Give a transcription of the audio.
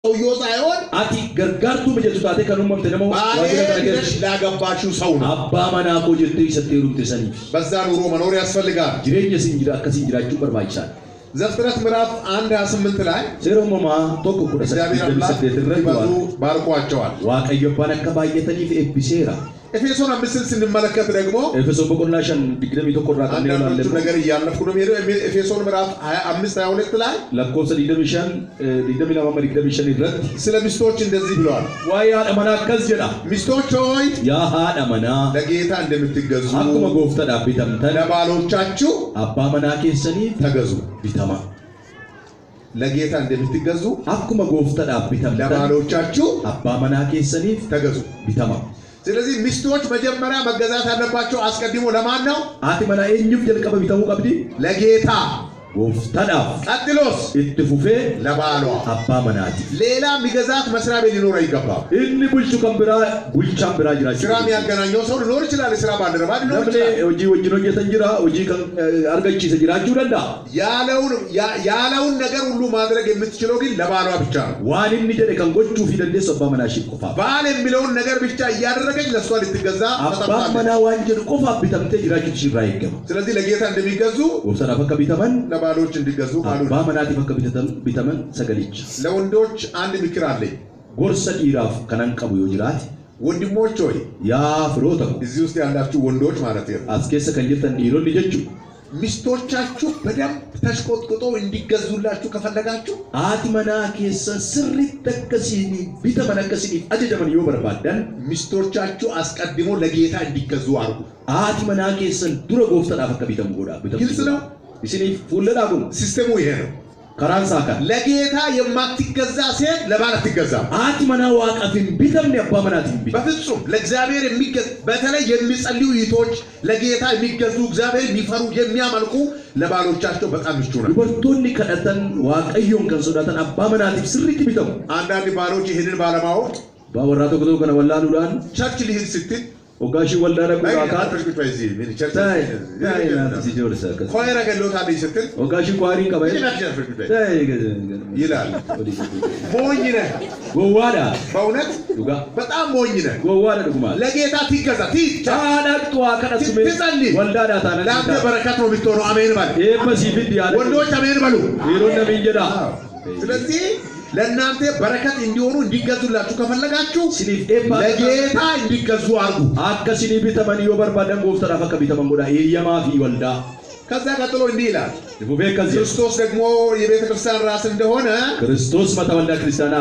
يوزعون أتي غرغرتو بجتو تاتي كانوا ممتنمو لا غباشو سونا أبا منا كو جتي ستيرو تساني بس دا نورو منور يسفلغال جيرينيا سينجرا كسينجرا چوبر بايشان ዘፍጥረት ምዕራፍ 1:8 ላይ ሴሮማማ ቶኮ ኩዳሰ ይባዙ ባርኳቸዋል ዋቀዮ ባነከ ባየተኒፍ ኤፒሴራ ኤፌሶን 5 ስንመለከት ደግሞ ኤፌሶን በቆላሽን ዲግደም ይተቆራ ካለ ነገር ያለፍኩ ነው ሄዶ ኤፌሶን ምዕራፍ 25:22 ላይ ለኮሰ ዲግደም ለማማ ዲግደም ይረት ስለ ሚስቶች እንደዚህ ብለዋል ዋያ አመና ከዝጀዳ ሚስቶች ሆይ ያ አመና ለጌታ እንደምትገዙ አቁመ ጎፍታ ዳቢተም ለባሎቻችሁ አባ መና ከሰኒ ተገዙ ቢተማ ለጌታ እንደምትገዙ አቁመ ጎፍታ ዳቢተም ለባሎቻችሁ አባ መና ከሰኒ ተገዙ ቢተማ ስለዚህ ሚስቶች መጀመሪያ መገዛት አለባቸው አስቀድሞ ለማን ነው አቲ መና እኝፍ ጀልቀበ ቢተሙ ቀብዲ ለጌታ ጎፍታዳ ቀጥሎስ ኢትፉፌ ለባሏ አባ መናቲ ሌላ ሚገዛት መስሪያ ቤት ሊኖር አይገባም እኒ ቡልቹ ከምብራ ቡልቻም ብራ ጅራ ስራ የሚያገናኘው ሰው ሊኖር ይችላል ስራ ባልደረባ ሊኖር ይችላል ወጂ ወጅኖ የተንጅራ ወጂ አርገቺ ሰጅራችሁ ደንዳ ያለውን ነገር ሁሉ ማድረግ የምትችለው ግን ለባሏ ብቻ ነው ዋን እንጀደ ከንጎቹ ፊደንዴ ሰባ መናሽ ቆፋ ባል የሚለውን ነገር ብቻ እያደረገች ለሷ ልትገዛ አባ መና ዋንጀን ቆፋ ቢተምተ ጅራችሁ ትሽራ ይገባ ስለዚህ ለጌታ እንደሚገዙ ወሰና ፈካ ቢተመን ለባሎች እንዲገዙ ካሉ አባ መናቲ ፈካ ቢተመን ሰገሊች ለወንዶች አንድ ምክር አለኝ ጎርሰ ዲራፍ ከናንቀቡ ይጅራት ወንድሞች ሆይ ያ ፍሮታ እዚህ ውስጥ ያላችሁ ወንዶች ማለት ነው አስከሰ ከንጀተን ዲሮ ልጅቹ ሚስቶቻችሁ በደም ተሽቆጥቆጦ እንዲገዙላችሁ ከፈለጋችሁ አቲ መና ከሰ ስሪ ተከሲኒ ቢተመነከሲኒ አጀጀመን ይወበርባዳን ሚስቶቻችሁ አስቀድሞ ለጌታ እንዲገዙ አርጉ አቲ መና ከሰ ዱረ ጎፍታ ዳፈከ ቢተም ጎዳ ግልጽ ነው ይስኒ ፉለዳጉን ሲስተሙ ይሄ ነው ከራንሳካ ለጌታ የማትገዛ ሴት ለባል አትገዛም አቲ መና ዋቀፊን ቢተም ያባ መናቲን ቢ በፍጹም ለእግዚአብሔር የሚገዝ በተለይ የሚጸልዩ ይቶች ለጌታ የሚገዙ እግዚአብሔር የሚፈሩ የሚያመልኩ ለባሎቻቸው በጣም ምቹ ነው ወርቶኒ ከደተን ዋቀዮን ከንሶዳተን አባ መናቲፍ ስሪት ቢተም አንዳንድ ባሎች ይሄንን ባለማወቅ ባወራቶ ከቶ ከነ ወላሉዳን ቸርች ሊሄድ ስትል ወጋሺ ወላዳ ቁራካ ፐርስፔክቲቭ ምን ቸርች ሲጆርሰ ኮይራ ገሎታ ስትል ወጋሺ ቋሪ ቀበይ ይላል ሞኝ ነህ ጎዋዳ በእውነት ዱጋ በጣም ሞኝ ነህ ጎዋዳ ዱግማ ለጌታ ትገዛ ታላቅቷ ከነሱ ወልዳዳ ታና ለአንተ በረከት ነው የምትሆነው አሜን በል ኤምባሲ ቢድ ያለ ወንዶች አሜን በሉ ይሮነ ቢንጀዳ ስለዚህ ለእናንተ በረከት እንዲሆኑ እንዲገዙላችሁ ከፈለጋችሁ ለጌታ እንዲገዙ አርጉ አከሲኒ ቢተመን ይወበርባደን ጎፍተራ ፈከ ቢተመን ጎዳ የማፊ ወልዳ ከዛ ቀጥሎ እንዲህ ይላል ክርስቶስ ደግሞ የቤተ ክርስቲያን ራስ እንደሆነ ክርስቶስ መተወልዳ ክርስቲያና